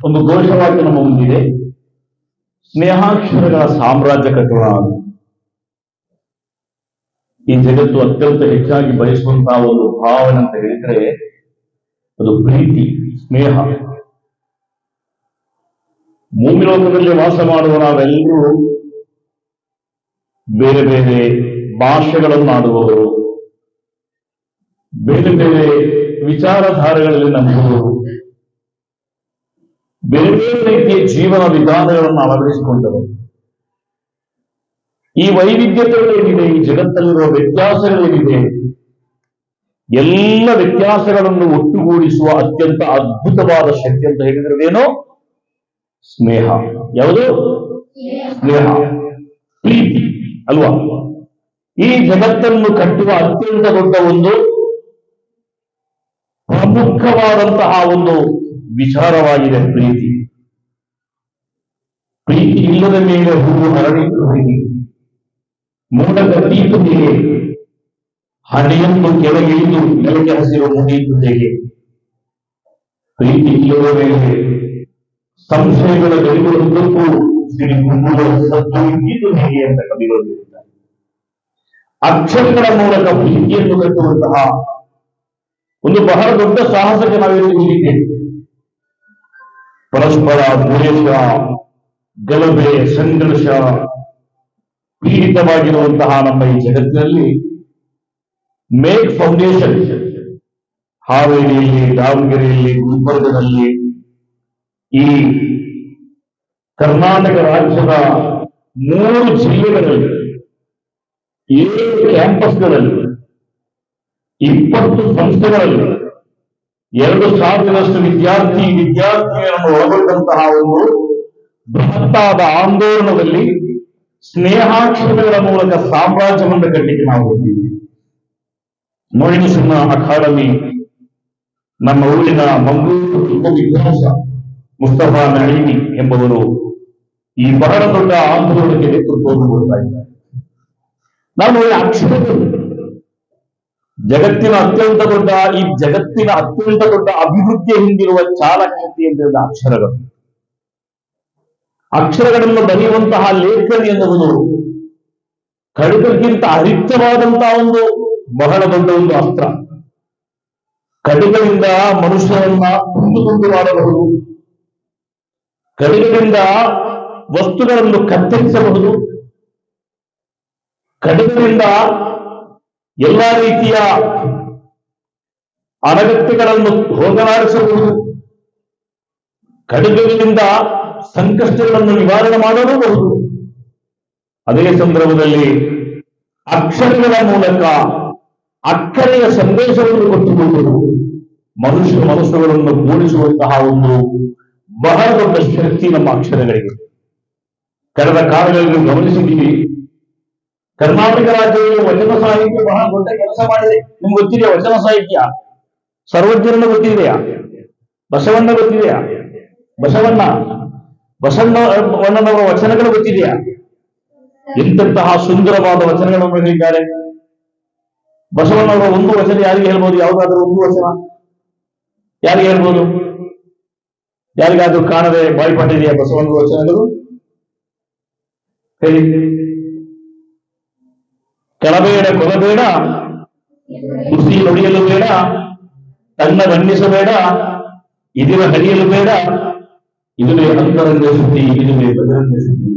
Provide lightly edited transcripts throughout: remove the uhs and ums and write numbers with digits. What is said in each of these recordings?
ಒಂದು ಘೋಷವಾಕ್ಯ ನಮ್ಮ ಮುಂದಿದೆ, ಸ್ನೇಹಾಕ್ಷರಗಳ ಸಾಮ್ರಾಜ್ಯ ಕಟ್ಟೋಣ. ಈ ಜಗತ್ತು ಅತ್ಯಂತ ಹೆಚ್ಚಾಗಿ ಬಯಸುವಂತಹ ಒಂದು ಭಾವನೆ ಅಂತ ಹೇಳಿದ್ರೆ ಅದು ಪ್ರೀತಿ, ಸ್ನೇಹ. ಭೂಮಿ ಲೋಕದಲ್ಲಿ ವಾಸ ಮಾಡುವ ನಾವೆಲ್ಲರೂ ಬೇರೆ ಬೇರೆ ಭಾಷೆಗಳನ್ನು ಆಡುವವರು, ಬೇರೆ ಬೇರೆ ವಿಚಾರಧಾರೆಗಳಲ್ಲಿ ನಂಬುವವರು, ಬೇರೆ ಬೇರೆ ರೀತಿಯ ಜೀವನ ವಿಧಾನಗಳನ್ನು ಅಳವಡಿಸಿಕೊಂಡವರು. ಈ ವೈವಿಧ್ಯತೆಗಳೇನಿದೆ, ಈ ಜಗತ್ತಲ್ಲಿರುವ ವ್ಯತ್ಯಾಸಗಳೇನಿದೆ, ಎಲ್ಲ ವ್ಯತ್ಯಾಸಗಳನ್ನು ಒಟ್ಟುಗೂಡಿಸುವ ಅತ್ಯಂತ ಅದ್ಭುತವಾದ ಶಕ್ತಿ ಅಂತ ಹೇಳಿದ್ರದೇನೋ ಸ್ನೇಹ. ಯಾವುದು? ಸ್ನೇಹ, ಪ್ರೀತಿ ಅಲ್ವಾ? ಈ ಜಗತ್ತನ್ನು ಕಟ್ಟುವ ಅತ್ಯಂತ ದೊಡ್ಡ ಒಂದು ಪ್ರಮುಖವಾದಂತಹ ಒಂದು ವಿಚಾರವಾಗಿದೆ ಪ್ರೀತಿ. ಪ್ರೀತಿ ಇಲ್ಲದ ಮೇಲೆ ಹೂವು ಹರಡಿತು ಹೇಗೆ, ಮೋಡದ ತೀತು ಹೇಗೆ, ಹಣೆಯನ್ನು ಕೆಳಗಿಳಿದು ನೆಲಕ್ಕೆ ಹಸಿರು ಮುಗಿಯಿತು ಹೇಗೆ. ಪ್ರೀತಿ ಇಲ್ಲದ ಮೇಲೆ ಸಂಶಯಗಳ ಗಡಿಗಳುದ್ದಕ್ಕೂ ಸದ್ದು ಹೇಗೆ ಅಂತ ಕವಿಗಳು ಹೇಳಿದ್ದಾರೆ. ಅಕ್ಷರಗಳ ಮೂಲಕ ಪ್ರೀತಿಯನ್ನು ಕಟ್ಟುವಂತಹ ಒಂದು ಬಹಳ ದೊಡ್ಡ ಸಾಹಸಕ್ಕೆ ನಾವಿಲ್ಲಿ ಇಲ್ಲಿದ್ದೇವೆ. ಪರಸ್ಪರ ದ್ವೇಷ, ಗಲಭೆ, ಸಂಘರ್ಷ ಪೀಡಿತವಾಗಿರುವಂತಹ ನಮ್ಮ ಈ ಜಗತ್ತಿನಲ್ಲಿ ಮೇಕ್ ಫೌಂಡೇಶನ್ ಹಾವೇರಿಯಲ್ಲಿ, ದಾವಣಗೆರೆಯಲ್ಲಿ, ಗುಲ್ಬರ್ಗದಲ್ಲಿ, ಈ ಕರ್ನಾಟಕ ರಾಜ್ಯದ 3 ಜಿಲ್ಲೆಗಳಲ್ಲಿ 7 ಕ್ಯಾಂಪಸ್ಗಳಲ್ಲಿ 20 ಸಂಸ್ಥೆಗಳಲ್ಲಿ 2,000ರಷ್ಟು ವಿದ್ಯಾರ್ಥಿನಿಯರನ್ನು ಒಳಗೊಂಡಂತಹ ಒಂದು ಬೃಹತ್ತಾದ ಆಂದೋಲನದಲ್ಲಿ ಸ್ನೇಹಾಕ್ಷರಗಳ ಮೂಲಕ ಸಾಮ್ರಾಜ್ಯವನ್ನು ಕಟ್ಟಲಿಕ್ಕೆ ನಾವು ಹೋಗಿದ್ದೀವಿ. ಮೊಯಿನುಸಿನ್ನ ಅಕಾಡೆಮಿ, ನಮ್ಮ ಊರಿನ ಮಂಗಳೂರು ವಿದ್ವಾಂಸ ಮುಸ್ತಫಾ ನಳೀನಿ ಎಂಬುವರು ಈ ಬಹಳ ದೊಡ್ಡ ಆಂದೋಲನಕ್ಕೆ ನೇತೃತ್ವವನ್ನು ಕೊಡ್ತಾ ಇದ್ದಾರೆ. ನಾನು ಈ ಅಕ್ಷರಗಳು ಜಗತ್ತಿನ ಅತ್ಯಂತ ದೊಡ್ಡ ಅಭಿವೃದ್ಧಿಯ ಹಿಂದಿರುವ ಚಾಲಕಶಕ್ತಿ ಅಂತ ಹೇಳಿದ ಅಕ್ಷರಗಳು. ಅಕ್ಷರಗಳನ್ನು ಬರೆಯುವಂತಹ ಲೇಖನಿ ಎನ್ನುವುದು ಖಡ್ಗಕ್ಕಿಂತ ಅರಿಕ್ತವಾದಂತಹ ಒಂದು ಬಹಳ ದೊಡ್ಡ ಒಂದು ಅಸ್ತ್ರ. ಖಡ್ಗದಿಂದ ಮನುಷ್ಯರನ್ನ ತುಂಡು ಮಾಡಬಹುದು, ಖಡ್ಗದಿಂದ ವಸ್ತುಗಳನ್ನು ಕತ್ತರಿಸಬಹುದು, ಖಡ್ಗದಿಂದ ಎಲ್ಲಾ ರೀತಿಯ ಅನಗತ್ಯಗಳನ್ನು ಹೋಗಲಾಡಿಸಬಹುದು, ಖಡ್ಗಗಳಿಂದ ಸಂಕಷ್ಟಗಳನ್ನು ನಿವಾರಣೆ ಮಾಡಲೂಬಹುದು. ಅದೇ ಸಂದರ್ಭದಲ್ಲಿ ಅಕ್ಷರಗಳ ಮೂಲಕ ಅಕ್ಕರೆಯ ಸಂದೇಶವನ್ನು ಕೊಟ್ಟುಕೊಳ್ಳುವುದು ಮನುಷ್ಯಗಳನ್ನು ಕೂಡಿಸುವಂತಹ ಒಂದು ಬಹಳ ದೊಡ್ಡ ಶಕ್ತಿ ನಮ್ಮ ಅಕ್ಷರಗಳಿಗೆ. ಕಳೆದ ಕಾಲಗಳಲ್ಲಿ ಗಮನಿಸಿದ್ದೀವಿ, ಕರ್ನಾಟಕ ರಾಜ್ಯದಲ್ಲಿ ವಚನ ಸಾಹಿತ್ಯ ಬಹಳ ದೊಡ್ಡ ಕೆಲಸ ಮಾಡಿದೆ. ನಿಮ್ಗೆ ಗೊತ್ತಿದೆಯಾ ವಚನ ಸಾಹಿತ್ಯ? ಸರ್ವಜ್ಞರನ್ನು ಗೊತ್ತಿದೆಯಾ? ಬಸವಣ್ಣ ಗೊತ್ತಿದೆಯಾ? ಬಸವಣ್ಣನವರ ವಚನಗಳು ಗೊತ್ತಿದೆಯಾ? ಎಂತಹ ಸುಂದರವಾದ ವಚನಗಳನ್ನು ಹೇಳಿದ್ದಾರೆ. ಬಸವಣ್ಣವರ ಒಂದು ವಚನ ಯಾರಿಗೆ ಹೇಳ್ಬೋದು? ಯಾವುದಾದ್ರೂ ಒಂದು ವಚನ ಯಾರಿಗೆ ಹೇಳ್ಬೋದು? ಯಾರಿಗಾದ್ರೂ ಕಾಣದೆ ಬಾಯ್ಪಟ್ಟಿದೆಯಾ ಬಸವಣ್ಣನ ವಚನಗಳು? ಹೇಳಿ. ಕೆಳಬೇಡ ಕೊಲಬೇಡ, ಕುಸಿ ನುಡಿಯಲು ಬೇಡ, ತನ್ನ ಬಣ್ಣಿಸಬೇಡ, ಇದಿರ ಹರಿಯಲು ಬೇಡ, ಇದುವೇ ಅಂತರಂಗ ಸುದ್ದಿ, ಇದುವೇ ಬಹಿರಂಗ ಸುದ್ದಿ.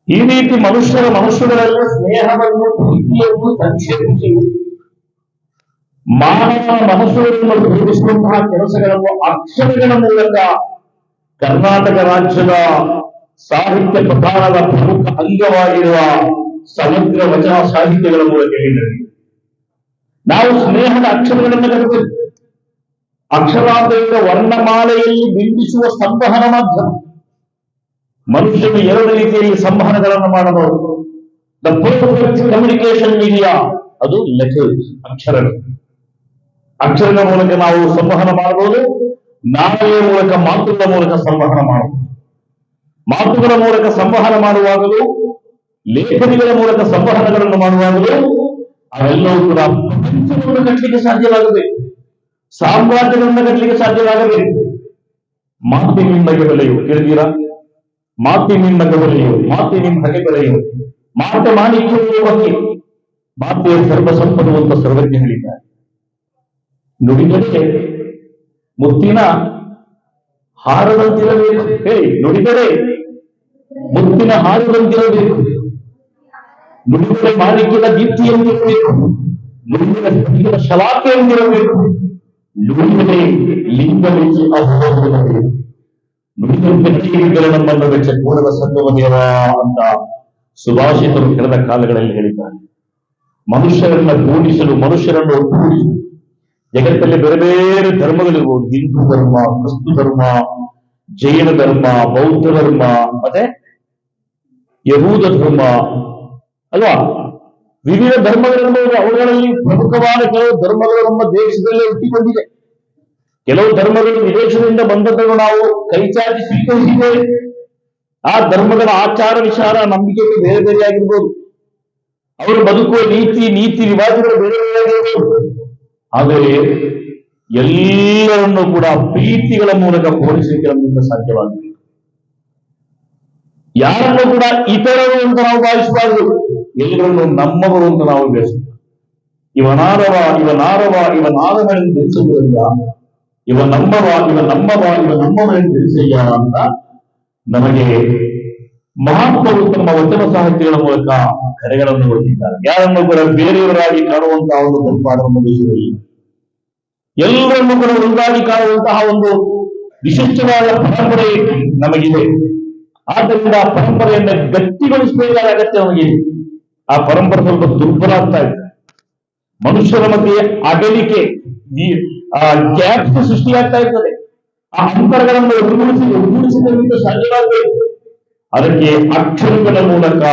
ಈ ರೀತಿ ಮನುಷ್ಯರಲ್ಲಿ ಸ್ನೇಹವನ್ನು, ಪ್ರೀತಿಯನ್ನು ಸಂಕ್ಷೇಪಿಸಿ ಮಾನವ ಮನಸ್ಸುಗಳನ್ನು ರೂಪಿಸುವಂತಹ ಕೆಲಸಗಳನ್ನು ಅಕ್ಷರಗಳ ಮೂಲಕ ಕರ್ನಾಟಕ ರಾಜ್ಯದ ಸಾಹಿತ್ಯ ಪ್ರಧಾನದ ಪ್ರಮುಖ ಅಂಗವಾಗಿರುವ ಸಮಗ್ರ ವಚನ ಸಾಹಿತ್ಯಗಳ ಮೂಲಕ ಹೇಳಿದರೆ ನಾವು ಸ್ನೇಹದ ಅಕ್ಷರಗಳನ್ನು ಕಲಿತೇವೆ. ಅಕ್ಷರಾಂತರಿಕ ವರ್ಣಮಾಲೆಯಲ್ಲಿ ಬಿಂಬಿಸುವ ಸಂವಹನ ಮಾಧ್ಯಮ. ಮನುಷ್ಯನು 2 ರೀತಿಯಲ್ಲಿ ಸಂವಹನಗಳನ್ನು ಮಾಡಬಹುದು. ದ ಪರ್ಫೆಕ್ಟ್ ಕಮ್ಯುನಿಕೇಶನ್ ಮೀಡಿಯಾ ಅದು ಲೆಟರ್ಸ್, ಅಕ್ಷರಗಳು. ಅಕ್ಷರಗಳ ಮೂಲಕ ನಾವು ಸಂವಹನ ಮಾಡಬಹುದು. ನಾಳೆಯ ಮೂಲಕ, ಮಾತುಗಳ ಮೂಲಕ ಸಂವಹನ ಮಾಡಬಹುದು. ಮಾತುಗಳ ಮೂಲಕ ಸಂವಹನ ಮಾಡುವಾಗಲೂ, ಲೇಖನಿಗಳ ಮೂಲಕ ಸಂವಹನಗಳನ್ನು ಮಾಡುವಾಗಲೂ ಅವೆಲ್ಲವೂ ಕೂಡ ಪ್ರಪಂಚವನ್ನು ಕಟ್ಟಲಿಕ್ಕೆ ಸಾಧ್ಯವಾಗಬೇಕು, ಸಾಮ್ರಾಜ್ಯಗಳನ್ನು ಕಟ್ಟಲಿಕ್ಕೆ ಸಾಧ್ಯವಾಗಬೇಕು. ಮಾತಿ ನಿಮಗೆ ಬೆಲೆಯು ಕೇಳಿದೀರಾ? ಮಾತಿ ನಿಮಗೆ ಬೆಲೆಯು, ಮಾತಿ ನಿಮ್ಮ ಹಾಗೆ ಬೆಲೆಯು, ಮಾತೆ ಮಾಣಿಕ್ಯ ಬಗ್ಗೆ ಮಾತೆಯ ಸರ್ವ ಸಂಪತ್ತು ಅಂತ ಸರ್ವಜ್ಞ ಹೇಳಿದ್ದಾರೆ. ನುಡಿದರೆ ಮುತ್ತಿನ ಹಾರದಂತಿರಬೇಕು. ಹೇಳಿ, ನುಡಿದರೆ ಮುತ್ತಿನ ಹಾರದಂತಿರಬೇಕು, ನುಡಿದರೆ ಮಾಣಿಕ್ಯದ ದೀಪ್ತಿಯಂತಿರಬೇಕು, ನುಡಿದರೆ ಶಲಾಕೆಯಂತಿರಬೇಕು, ನುಡಿದರೆ ಲಿಂಗವೆಚ್ಚಿ ಅಹೋರಬೇಕು, ನುಡಿದರೆ ನಮ್ಮನ್ನು ವೆಚ್ಚ ಕೂಡದ ಸಂಗಮ ದೇವ ಅಂತ ಸುಭಾಷಿತರು ಕೆಳದ ಕಾಲಗಳಲ್ಲಿ ಹೇಳಿದ್ದಾರೆ. ಮನುಷ್ಯರನ್ನ ಕೂಡಿಸಲು, ಮನುಷ್ಯರನ್ನು ಒಟ್ಟುಗೂಡಿಸಲು ಜಗತ್ತಲ್ಲಿ ಬೇರೆ ಬೇರೆ ಧರ್ಮಗಳಿರ್ಬೋದು. ಹಿಂದೂ ಧರ್ಮ, ಕ್ರಿಸ್ತು ಧರ್ಮ, ಜೈನ ಧರ್ಮ, ಬೌದ್ಧ ಧರ್ಮ, ಮತ್ತೆ ಯಹೂದ ಧರ್ಮ ಅಲ್ವಾ? ವಿವಿಧ ಧರ್ಮಗಳಿರ್ಬೋದು. ಅವುಗಳಲ್ಲಿ ಪ್ರಮುಖವಾದ ಕೆಲವು ಧರ್ಮಗಳು ನಮ್ಮ ದೇಶದಲ್ಲೇ ಹುಟ್ಟಿಕೊಂಡಿದೆ. ಕೆಲವು ಧರ್ಮಗಳು ವಿದೇಶದಿಂದ ಬಂದದ್ದನ್ನು ನಾವು ಕೈಚಾಚಿ ಸ್ವೀಕರಿಸಿದ್ದೇವೆ. ಆ ಧರ್ಮಗಳ ಆಚಾರ ವಿಚಾರ ನಂಬಿಕೆಗಳು ಬೇರೆ ಬೇರೆ ಆಗಿರ್ಬೋದು. ಅವರು ಬದುಕುವ ನೀತಿ ರಿವಾಜುಗಳು ಬೇರೆ ಬೇರೆ ಆಗಿರ್ಬೋದು. ಆದರೆ ಎಲ್ಲರನ್ನೂ ಕೂಡ ಪ್ರೀತಿಗಳ ಮೂಲಕ ಹೋಲಿಸಲಿಕ್ಕೆ ನಮ್ಮಿಂದ ಸಾಧ್ಯವಾಗಬೇಕು. ಯಾರನ್ನು ಕೂಡ ಇತರರು ಅಂತ ನಾವು ಭಾವಿಸಬಾರದು, ಎಲ್ಲರನ್ನು ನಮ್ಮವರು ಅಂತ ನಾವು ಬೆಳೆಸಬೇಕು. ಇವನಾರವ ನಾರವನೆಂದು ಬೆಳೆಸುವುದರಿಂದ ಇವ ನಮ್ಮವ ನಮ್ಮವನೆಂದು ಬೆಳೆಸಯ್ಯ ಅಂತ ನಮಗೆ ಮಹಾತ್ಮರು ತಮ್ಮ ವಚನ ಸಾಹಿತ್ಯಗಳ ಮೂಲಕ ಕರೆಗಳನ್ನು ಕೊಟ್ಟಿದ್ದಾರೆ. ಯಾರನ್ನು ಕೂಡ ಬೇರೆಯವರಾಗಿ ಕಾಣುವಂತಹ ಒಂದು ಪರಿಪಾಠ ನಮ್ಮ ದೇಶದಲ್ಲಿ ಎಲ್ಲರನ್ನು ಕೂಡ ಒಂದಾಗಿ ಕಾಣುವಂತಹ ಒಂದು ವಿಶಿಷ್ಟವಾದ ಪರಂಪರೆ ನಮಗಿದೆ. ಆದ್ದರಿಂದ ಆ ಪರಂಪರೆಯನ್ನು ಗಟ್ಟಿಗೊಳಿಸಬೇಕಾದ ಅಗತ್ಯ ನಮಗಿದೆ. ಆ ಪರಂಪರೆ ಸ್ವಲ್ಪ ದುರ್ಬಲ ಆಗ್ತಾ ಇದೆ. ಮನುಷ್ಯರ ಮಧ್ಯೆ ಅಗಲಿಕೆ, ಗ್ಯಾಪ್ ಸೃಷ್ಟಿಯಾಗ್ತಾ ಇರ್ತದೆ. ಆ ಅಂತರಗಳನ್ನು ಒಗ್ಗೂಡಿಸಿದ್ದರಿಂದ ಸಾಧ್ಯವಾಗಬೇಕು. ಅದಕ್ಕೆ ಅಕ್ಷರಗಳ ಮೂಲಕ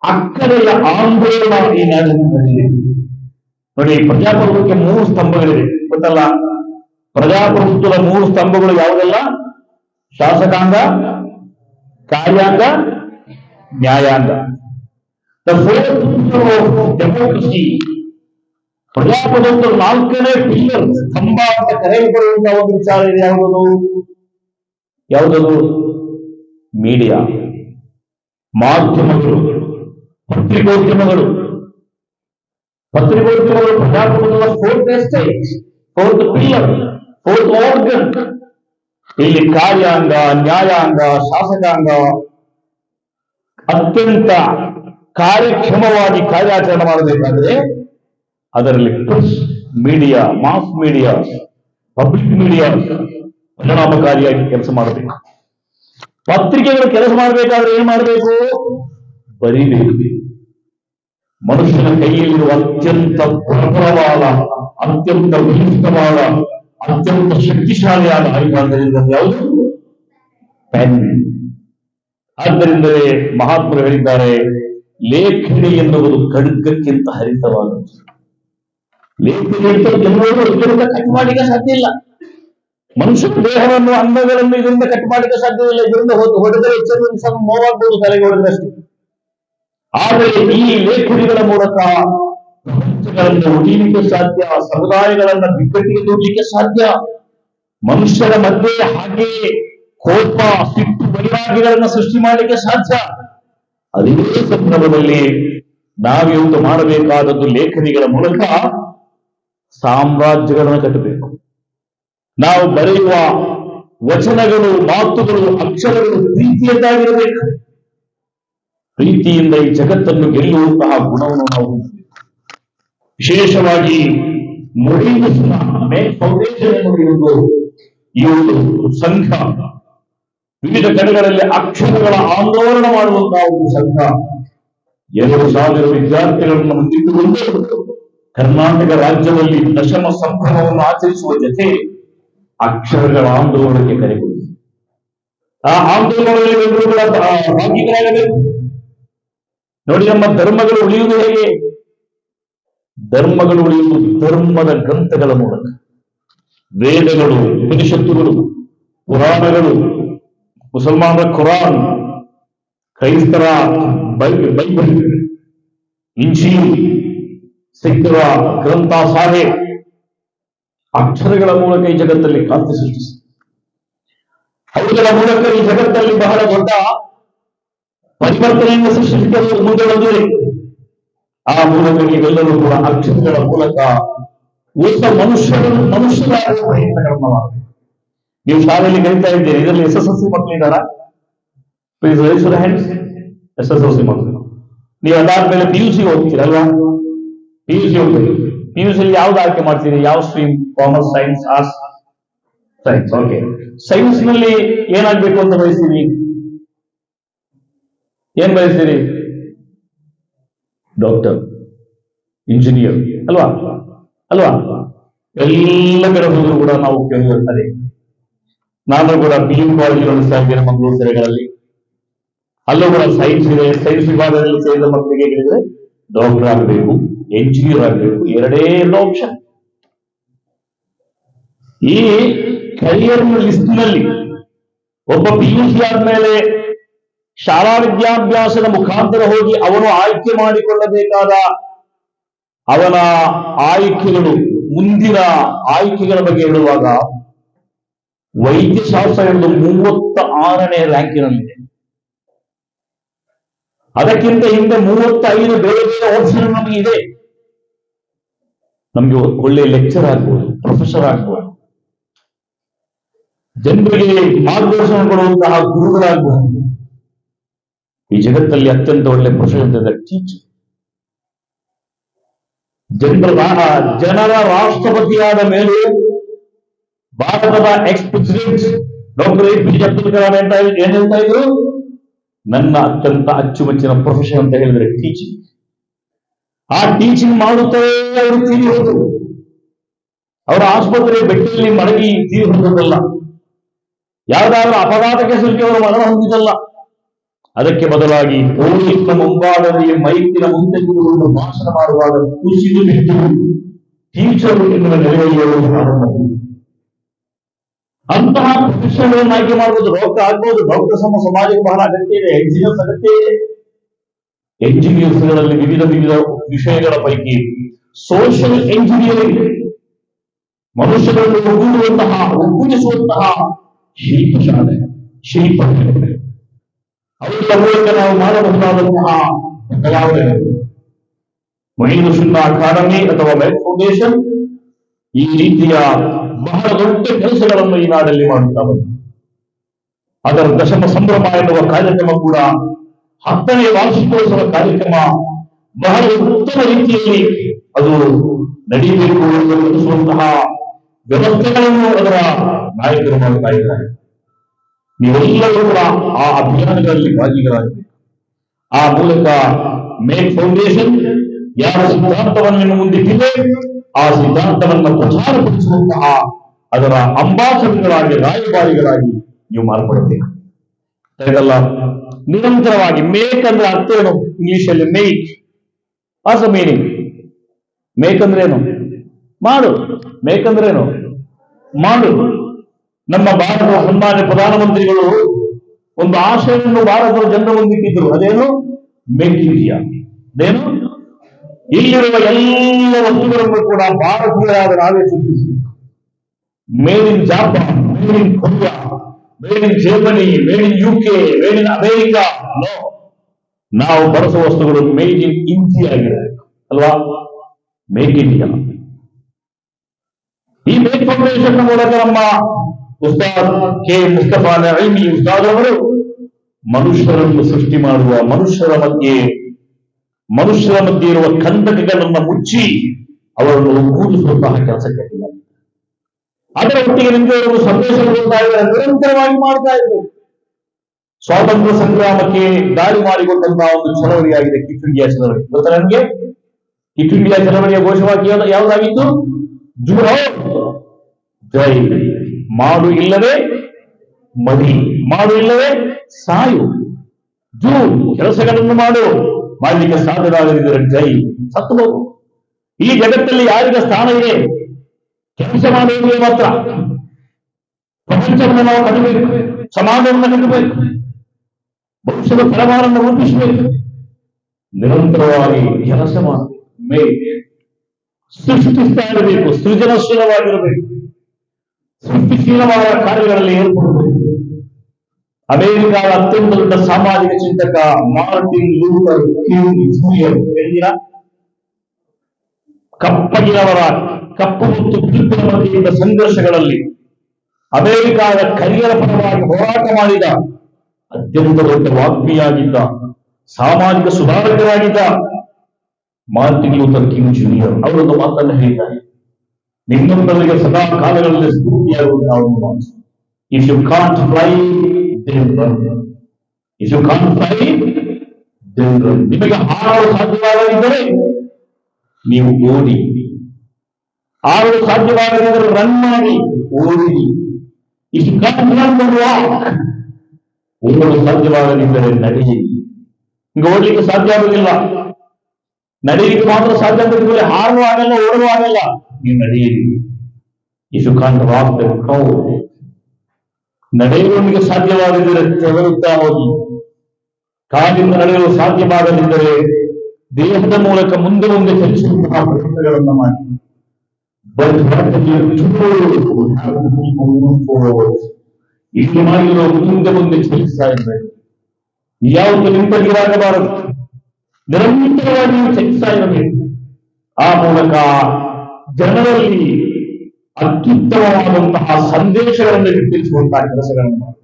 ಅಕ್ಕರೆಯ ಆಂದೋಲನ ಈ ನಾಡಿನಲ್ಲಿ ನಡೆದಿದೆ. ನೋಡಿ, ಪ್ರಜಾಪ್ರಭುತ್ವಕ್ಕೆ 3 ಸ್ತಂಭಗಳಿವೆ ಗೊತ್ತಲ್ಲ? ಪ್ರಜಾಪ್ರಭುತ್ವದ 3 ಸ್ತಂಭಗಳು ಯಾವುದೆಲ್ಲ? ಶಾಸಕಾಂಗ, ಕಾರ್ಯಾಂಗ, ನ್ಯಾಯಾಂಗ. The 4th pillar of democracy. ಪ್ರಜಾಪ್ರಭುತ್ವದ 4ನೇ ಪಿಲ್ಲರ್, ಸ್ತಂಭ ಅಂತ ಕರೆಯಲ್ಪಡುವಂತಹ ಒಂದು ವಿಚಾರ ಇದೆ. ಯಾವುದದು? ಮೀಡಿಯಾ, ಮಾಧ್ಯಮಗಳು, ಪತ್ರಿಕೋದ್ಯಮಗಳು. ಪ್ರಜಾಪ್ರಭುತ್ವದ 4th estate, 4th pillar, 4th organ. ಇಲ್ಲಿ ಕಾರ್ಯಾಂಗ, ನ್ಯಾಯಾಂಗ, ಶಾಸಕಾಂಗ ಅತ್ಯಂತ ಕಾರ್ಯಕ್ಷಮವಾಗಿ ಕಾರ್ಯಾಚರಣೆ ಮಾಡಬೇಕಾದ್ರೆ ಅದರಲ್ಲಿ press media, mass media, public media ಪರಿಣಾಮಕಾರಿಯಾಗಿ ಕೆಲಸ ಮಾಡಬೇಕು. ಪತ್ರಿಕೆಗಳು ಕೆಲಸ ಮಾಡಬೇಕಾದ್ರೆ ಏನ್ ಮಾಡಬೇಕು? ಬರೀಬೇಕು. ಮನುಷ್ಯನ ಕೈಯಲ್ಲಿರುವ ಅತ್ಯಂತ ಪ್ರಬಲವಾದ, ಅತ್ಯಂತ ವಿಶಿಷ್ಟವಾದ, ಅತ್ಯಂತ ಶಕ್ತಿಶಾಲಿಯಾದ ಆಯುಧದಿಂದ ಯಾವುದು? ಪೆನ್. ಆದ್ದರಿಂದಲೇ ಮಹಾತ್ಮರು ಹೇಳಿದ್ದಾರೆ, ಲೇಖನಿ ಎನ್ನುವುದು ಖಡ್ಗಕ್ಕಿಂತ ಹರಿತವಾದದ್ದು. ಲೇಖನಿ ಇದರಿಂದ ಕಟ್ ಮಾಡಲಿಕ್ಕೆ ಸಾಧ್ಯ ಇಲ್ಲ. ಮನುಷ್ಯನ ದೇಹವನ್ನು, ಅಂಗಗಳನ್ನು ಇದರಿಂದ ಕಟ್ ಮಾಡಲಿಕ್ಕೆ ಸಾಧ್ಯವಿಲ್ಲ. ಇದರಿಂದ ಹೊಡೆದರೆ ಎಚ್ಚರಿಕೆ ನೋವಾಗಬಹುದು, ತಲೆಗೆ ಹೊಡೆದಷ್ಟು. ಆದರೆ ಈ ಲೇಖನಿಗಳ ಮೂಲಕ ಪ್ರಪಂಚಗಳನ್ನು ಉಳಿಯಲಿಕ್ಕೆ ಸಾಧ್ಯ, ಸಮುದಾಯಗಳನ್ನ ಬಿಕ್ಕಟ್ಟಿಗೆ ದೂಡಲಿಕ್ಕೆ ಸಾಧ್ಯ. ಮನುಷ್ಯರ ಮಧ್ಯೆ ಹಾಗೆಯೇ ಕೋಪ, ಸಿಟ್ಟು, ವೈರಾಗ್ಯಗಳನ್ನ ಸೃಷ್ಟಿ ಮಾಡಲಿಕ್ಕೆ ಸಾಧ್ಯ. ಅದೇ ಸಂದರ್ಭದಲ್ಲಿ ನಾವಿವತ್ತು ಮಾಡಬೇಕಾದದ್ದು ಲೇಖನಿಗಳ ಮೂಲಕ ಸಾಮ್ರಾಜ್ಯಗಳನ್ನು ಕಟ್ಟಬೇಕು. ನಾವು ಬರೆಯುವ ವಚನಗಳು, ಮಾತುಗಳು, ಅಕ್ಷರಗಳು ಪ್ರೀತಿಯದ್ದಾಗಿರಬೇಕು. ಪ್ರೀತಿಯಿಂದ ಈ ಜಗತ್ತನ್ನು ಗೆಲ್ಲುವಂತಹ ಗುಣವನ್ನು ನಾವು ವಿಶೇಷವಾಗಿ ಫೌಂಡೇಶನ್ ಎನ್ನುವುದು ಈ ಒಂದು ಸಂಘ ವಿವಿಧ ಕಡೆಗಳಲ್ಲಿ ಅಕ್ಷರಗಳ ಆಂದೋಲನ ಮಾಡುವಂತಹ ಒಂದು ಸಂಘ 2,000 ವಿದ್ಯಾರ್ಥಿಗಳನ್ನು ಮುಂದಿಟ್ಟುಕೊಂಡು ಕರ್ನಾಟಕ ರಾಜ್ಯದಲ್ಲಿ ದಶಮ ಸಂಭ್ರಮವನ್ನು ಆಚರಿಸುವ ಜೊತೆ ಅಕ್ಷರಗಳ ಆಂದೋಲನಕ್ಕೆ ಕರೆಗೊಳ್ಳಿ. ಆ ಆಂದೋಲನದಲ್ಲಿ ಎಲ್ಲರೂ ಕೂಡ ಭಾಗಿಗಳಾಗಬೇಕು. ನೋಡಿ, ನಮ್ಮ ಧರ್ಮಗಳು ಉಳಿಯುವುದು ಹೇಗೆ? ಧರ್ಮಗಳು ಉಳಿಯುವುದು ಧರ್ಮದ ಗ್ರಂಥಗಳ ಮೂಲಕ. ವೇದಗಳು, ಉಪನಿಷತ್ತುಗಳು, ಪುರಾಣಗಳು, ಮುಸಲ್ಮಾನರ ಕುರಾನ್, ಕ್ರೈಸ್ತರ ಬೈಬಲ್, ಇಂಜೀಲ್, ಸಿಖ್ಖರ ಗ್ರಂಥ ಸಾಹೆ ಅಕ್ಷರಗಳ ಮೂಲಕ ಈ ಜಗತ್ತಲ್ಲಿ ಕ್ರಾಂತಿ ಸೃಷ್ಟಿಸಿ ಅವುಗಳ ಮೂಲಕ ಈ ಜಗತ್ತಲ್ಲಿ ಬಹಳ ದೊಡ್ಡ ಪರಿವರ್ತನೆಯನ್ನು ಸೃಷ್ಟಿಸಲು ಮುಂದೆ ಬಂದಿದೆ. ಆ ಮೂಲಕ ನೀವೆಲ್ಲರೂ ಕೂಡ ಅಕ್ಷರಗಳ ಮೂಲಕ ಹೊಸ ಮನುಷ್ಯರಾಗುವ ಪ್ರಯತ್ನಗಳನ್ನು ಮಾಡಬೇಕು. ನೀವು ಶಾಲೆಯಲ್ಲಿ ಕಲಿತಾ ಇದ್ದೀರಿ, ಇದರಲ್ಲಿ SSLC ಮಕ್ಕಳಿದ್ದಾರಾ? Please raise your hands. SSLC ಮಕ್ಕಳು. ನೀವು ಅದಾದ್ಮೇಲೆ PUC ಹೋಗ್ತೀರಲ್ವಾ? PUC ಹೋಗ್ತೀರಿ. PUC ಅಲ್ಲಿ ಯಾವ್ದು ಆಯ್ಕೆ ಮಾಡ್ತೀರಿ? ಯಾವ stream? Commerce, science, arts? Science. Okay. Science ನಲ್ಲಿ ಏನಾಗ್ಬೇಕು ಅಂತ ಬಯಸ್ತೀರಿ? ಏನ್ ಬಯಸ್ತೀರಿ? ಡಾಕ್ಟರ್, ಇಂಜಿನಿಯರ್ ಅಲ್ವಾ? ಅಲ್ವಾ? ಎಲ್ಲ ಕಡೆ ಹೋದ್ರು ಕೂಡ ನಾವು ಕೇಳಿರ್ತಾರೆ. ನಾನು ಕೂಡ PU ಕಾಲೇಜ್ ನಡೆಸ್ತಾ ಇದ್ದೇನೆ ಮಂಗಳೂರು ಸೆರೆಗಳಲ್ಲಿ. ಅಲ್ಲೂ ಕೂಡ ಸೈನ್ಸ್ ಇದೆ. ಸೈನ್ಸ್ ವಿಭಾಗದಲ್ಲಿ ಸೇರಿದ ಮಕ್ಕಳಿಗೆ ಹೇಳಿದ್ರೆ ಡಾಕ್ಟರ್ ಆಗಬೇಕು, ಎಂಜಿನಿಯರ್ ಆಗಬೇಕು, ಎರಡೇ ಆಪ್ಷನ್. ಈ ಕರಿಯರ್ ಲಿಸ್ಟ್ ನಲ್ಲಿ ಒಬ್ಬ PUC ಆದ್ಮೇಲೆ ಶಾಲಾ ವಿದ್ಯಾಭ್ಯಾಸದ ಮುಖಾಂತರ ಹೋಗಿ ಅವನು ಆಯ್ಕೆ ಮಾಡಿಕೊಳ್ಳಬೇಕಾದ ಅವನ ಆಯ್ಕೆಗಳು, ಮುಂದಿನ ಆಯ್ಕೆಗಳ ಬಗ್ಗೆ ಹೇಳುವಾಗ ವೈದ್ಯಶಾಸ್ತ್ರ ಎಂದು 36ನೇ ರ್ಯಾಂಕಿನಲ್ಲಿದೆ. ಅದಕ್ಕಿಂತ ಹಿಂದೆ 35 ಬೇರೆ ಬೇರೆ ಆಪ್ಷನ್ ನಮಗೆ ಇದೆ. ನಮ್ಗೆ ಒಳ್ಳೆ ಲೆಕ್ಚರ್ ಆಗ್ಬೋದು, ಪ್ರೊಫೆಸರ್ ಆಗ್ಬೋದು, ಜನರಿಗೆ ಮಾರ್ಗದರ್ಶನ ಕೊಡುವಂತಹ ಗುರುಗಳಾಗಬಹುದು. ಈ ಜಗತ್ತಲ್ಲಿ ಅತ್ಯಂತ ಒಳ್ಳೆ ಪ್ರೊಫೆಷನ್ ಟೀಚರ್. ಜನರ ರಾಷ್ಟ್ರಪತಿಯಾದ ಮೇಲೆ ಭಾರತದ X president doctor APJ Abdul Kalam ಏನ್ ಹೇಳ್ತಾ ಇದ್ರು? ನನ್ನ ಅತ್ಯಂತ ಅಚ್ಚುಮೆಚ್ಚಿನ ಪ್ರೊಫೆಷನ್ ಅಂತ ಹೇಳಿದ್ರೆ ಟೀಚಿಂಗ್. ಆ ಟೀಚಿಂಗ್ ಮಾಡುತ್ತಲೇ ಅವರು ತೀರಿ ಹೋದರು. ಅವರ ಆಸ್ಪತ್ರೆ ಬೆಟ್ಟಲ್ಲಿ ಮಡಗಿ ತೀರಿ ಹೋದಲ್ಲ, ಯಾವುದಾದ್ರೂ ಅಪಘಾತಕ್ಕೆ ಸಿಲುಕಿ ಅವರು ಮರಣ ಹೊಂದಿದಲ್ಲ. ಅದಕ್ಕೆ ಬದಲಾಗಿ ಪೊಲೀಸ್ನ ಮುಂಭಾಗದಲ್ಲಿ ಮೈಕಿನ ಮುಂದೆ ಕೂತ್ಕೊಂಡು ಭಾಷಣ ಮಾಡುವಾಗ ಕುಸಿದು ಬಿದ್ದು ಟೀಚರ್ ಎನ್ನುವ ನೆಲೆಯಲ್ಲಿ ಅಂತಹ ಪ್ರೊಫೆಷನ್ ಆಯ್ಕೆ ಮಾಡಬಹುದು. ಡಾಕ್ಟರ್ ಆಗ್ಬಹುದು. ಡಾಕ್ಟರ್ ಸಮಾಜಕ್ಕೆ ಬಹಳ ಅಗತ್ಯ ಇದೆ. ಎಂಜಿನಿಯರ್ಸ್ ಅಗತ್ಯ ಇದೆ. ಎಂಜಿನಿಯರ್ಸ್ ಗಳಲ್ಲಿ ವಿವಿಧ ವಿಷಯಗಳ ಪೈಕಿ ಸೋಷಿಯಲ್ ಎಂಜಿನಿಯರಿಂಗ್, ಮನುಷ್ಯರನ್ನು ಒಗ್ಗೂಡಿಸುವಂತಹ ಶಿಲ್ಪಶಾಲೆ, ಅವರ ಮೂಲಕ ನಾವು ಮಾಡಬಹುದಾದಂತಹ ಬದಲಾವಣೆಗಳು. ಮಹೀಂದ್ರ ಸಿನ್ಹಾ ಅಕಾಡೆಮಿ ಅಥವಾ ಮೆರಿಟ್ ಫೌಂಡೇಶನ್ ಈ ರೀತಿಯ ಬಹಳ ದೊಡ್ಡ ಕೆಲಸಗಳನ್ನು ಈ ನಾಡಲ್ಲಿ ಮಾಡುತ್ತಾ ಬಂತು. ಅದರ ದಶಮ ಸಂಭ್ರಮ ಎನ್ನುವ ಕಾರ್ಯಕ್ರಮ ಕೂಡ 10ನೇ ವಾರ್ಷಿಕೋತ್ಸವ ಕಾರ್ಯಕ್ರಮ ಬಹಳ ಉತ್ತಮ ರೀತಿಯಲ್ಲಿ ಅದು ನಡೆಯಬೇಕು ಎಂದು ತಿಳಿಸುವಂತಹ ವ್ಯವಸ್ಥೆಗಳನ್ನು ಅದರ ನಾಯಕರು ಮಾಡುತ್ತಾ ಇದ್ದಾರೆ. ನೀವೆಲ್ಲರೂ ಕೂಡ ಆ ಅಭಿಯಾನಗಳಲ್ಲಿ ಭಾಗಿಗಳಾಗಬೇಕು. ಆ ಮೂಲಕ ಮೇಕ್ ಫೌಂಡೇಶನ್ ಯಾವ ಸಿದ್ಧಾಂತವನ್ನು ಮುಂದಿಟ್ಟಿದೆ ಆ ಸಿದ್ಧಾಂತವನ್ನು ಪ್ರಚಾರಪಡಿಸುವಂತಹ ಅದರ ಅಂಬಾಸಡರ್ಗಳಾಗಿ, ರಾಯಭಾರಿಗಳಾಗಿ ನೀವು ಮಾರ್ಪಡಬೇಕು. ಇದೆಲ್ಲ ನಿರಂತರವಾಗಿ. ಮೇಕ್ ಅಂದ್ರೆ ಅರ್ಥ ಏನು? ಇಂಗ್ಲಿಷ್ ಅಲ್ಲಿ make was a meaning. Make ಅಂದ್ರೆ ಏನು? ಮಾಡು. ಮೇಕ್ ಅಂದ್ರೆ ಏನು? ಮಾಡು. ನಮ್ಮ ಭಾರತದ ಸನ್ಮಾನ್ಯ ಪ್ರಧಾನಮಂತ್ರಿಗಳು ಒಂದು ಆಶಯವನ್ನು ಭಾರತದ ಜನರ ಮುಂದಿಟ್ಟಿದ್ರು. ಅದೇನು? Make India. ಅದೇನು? ಇಲ್ಲಿರುವ ಎಲ್ಲ ವಸ್ತುಗಳನ್ನು ಕೂಡ ಭಾರತೀಯರಾದ ನಾವೇ ಸೃಷ್ಟಿಸಬೇಕು. Made in Japan, made in Korea, made in Germany, made in UK, made in America. ನಾವು ಬಳಸುವ ವಸ್ತುಗಳು ಮೇಡ್ ಇನ್ ಇಂಡಿಯಾ ಆಗಿರಬೇಕು ಅಲ್ವಾ? Make India. ಈ ಮೇಕ್ ಫೌಂಡೇಶನ್ ಮೂಲಕ ನಮ್ಮ ಉಸ್ತಾದ್ ಕೆ ಮುಸ್ತಫಾ ನঈಮಿ ಉಸ್ತಾದ್ ಅವರು ಮನುಷ್ಯರನ್ನು ಸೃಷ್ಟಿ ಮಾಡುವ, ಮನುಷ್ಯರ ಮಧ್ಯೆ ಇರುವ ಕಂದಕಗಳನ್ನು ಮುಚ್ಚಿ ಅವರನ್ನು ಒಗ್ಗೂಡಿಸುವಂತಹ ಕೆಲಸಕ್ಕೆ ಅದರ ಒಟ್ಟಿಗೆ ನಿಮಗೆ ಒಂದು ಸಂದೇಶ ಕೊಡ್ತಾ ಇದ್ದಾರೆ. ನಿರಂತರವಾಗಿ ಮಾಡ್ತಾ ಇದ್ರು. ಸ್ವಾತಂತ್ರ್ಯ ಸಂಗ್ರಾಮಕ್ಕೆ ದಾರಿ ಮಾಡಿಕೊಟ್ಟಂತಹ ಒಂದು ಚಳವಳಿಯಾಗಿದೆ ಕ್ವಿಟ್ ಇಂಡಿಯಾ ಚಳವಳಿ. ಗೊತ್ತಾ ನನಗೆ? ಕ್ವಿಟ್ ಇಂಡಿಯಾ ಚಳವಳಿಯ ಘೋಷವಾಕ್ಯ ಯಾವುದಾಗಿತ್ತು? ಜುಡೋ ಜೈ. ಮಾಡು ಇಲ್ಲವೇ ಮಡಿ, ಮಾಡು ಇಲ್ಲವೇ ಸಾಯು. ಕೆಲಸಗಳನ್ನು ಮಾಡಲಿಕ್ಕೆ ಸಾಧ್ಯವಾಗದಿದ್ದರೆ ಜೈ, ಸತ್ತು ಹೋಗು. ಈ ಜಗತ್ತಲ್ಲಿ ಯಾರಿಗೆ ಸ್ಥಾನ ಇದೆ? ಕೆಲಸ ಮಾಡುವುದೇ ಮಾತ್ರ. ಪ್ರಪಂಚವನ್ನು ನಾವು ಕಟ್ಟಬೇಕು, ಸಮಾಜವನ್ನು ಕಟ್ಟಬೇಕು, ಭವಿಷ್ಯದ ತಲೆಮಾರನ್ನು ರೂಪಿಸಬೇಕು. ನಿರಂತರವಾಗಿ ಕೆಲಸ ಮಾಡಬೇಕು, ಸೃಷ್ಟಿಸ್ತಾ ಇರಬೇಕು, ಸೃಜನಶೀಲವಾಗಿರಬೇಕು, ಸೃಷ್ಟಿಶೀಲವಾದ ಕಾರ್ಯಗಳಲ್ಲಿ ಏರ್ಪಡಬೇಕು. ಅಮೆರಿಕದ ಅತ್ಯಂತ ದೊಡ್ಡ ಸಾಮಾಜಿಕ ಚಿಂತಕ ಮಾರ್ಟಿನ್ ಲೂಥರ್ ಕಿಂಗ್ ಜೂನಿಯರ್ ಹೇಳಿದ ಕಪ್ಪಗಿನವರ ಕಪ್ಪು ಮತ್ತು ಬಿಳುಪಿನ ಮಧ್ಯೆಯಿಂದ ಸಂಘರ್ಷಗಳಲ್ಲಿ ಅಮೆರಿಕದ ಕರಿಯರ ಪರವಾಗಿ ಹೋರಾಟ ಮಾಡಿದ ಅತ್ಯಂತ ದೊಡ್ಡ ವಾಗ್ಮಿಯಾಗಿದ್ದ ಸಾಮಾಜಿಕ ಸುಧಾರಕರಾಗಿದ್ದ ಮಾರ್ಟಿನ್ ಲೂಥರ್ ಕಿಂಗ್ ಜೂನಿಯರ್ ಅವರೊಂದು ಮಾತನ್ನು ಹೇಳಿದ್ದಾರೆ. ನಿಮ್ಮೊಂದರಿಗೆ ಸದಾ ಕಾಲಗಳಲ್ಲಿ ಸ್ಫೂರ್ತಿಯಾಗುವಂತಹ ಒಂದು ಮಾತು, if you can't fly then run, if you can't fly then run. ನಿಮಗೆ ಹಾರಲು ಸಾಧ್ಯವಾಗದಿದ್ದರೆ ನೀವು ಓಡಿ, ಹಾರಲು ಸಾಧ್ಯವಾಗದಿದ್ದರೆ ರನ್ ಮಾಡಿ, ಓಡಿ. If you can't run then walk, ಓಡಲು ಸಾಧ್ಯವಾಗದಿದ್ದರೆ ನಡೆಯಿರಿ. ಈಗ ಓಡ್ಲಿಕ್ಕೆ ಸಾಧ್ಯ ಆಗುವುದಿಲ್ಲ, ನಡೆಯಲಿಕ್ಕೆ ಮಾತ್ರ ಸಾಧ್ಯ ಆಗಿದ್ದರೆ ಹಾರಲು ಆಗಲ್ಲ, ಓಡಲು ಆಗಲ್ಲ. ನೀವು ನಡೆಯಿರಿ. If you can't walk then crawl, ನಡೆಯುವವನಿಗೆ ಸಾಧ್ಯವಾಗದಿದ್ದರೆ ತೆವರುತ್ತಾ ಹೋಗಿ, ಕಾಲಿಂದ ನಡೆಯಲು ಸಾಧ್ಯವಾಗದಿದ್ದರೆ ದೇಹದ ಮೂಲಕ ಮುಂದೆ ಮುಂದೆ ಚಲಿಸುವಂತಹ ಪ್ರಯತ್ನಗಳನ್ನು ಮಾಡಿ. ಇಲ್ಲಿ ಮಾಡಿರೋ ಮುಂದೆ ಮುಂದೆ ಚಲಿಸ್ತಾ ಇರಬೇಕು. ಯಾವುದು ನಿಂತಗಿರಾಗಬಾರದು, ನಿರಂತರವಾಗಿ ನೀವು ಚಲಿಸ್ತಾ ಇರಬೇಕು. ಆ ಮೂಲಕ ಜನರಲ್ಲಿ ಅತ್ಯುತ್ತಮವಾದಂತಹ ಸಂದೇಶಗಳನ್ನು ತಿಳಿಸುವಂತಹ ಕೆಲಸಗಳನ್ನು ಮಾಡಿ.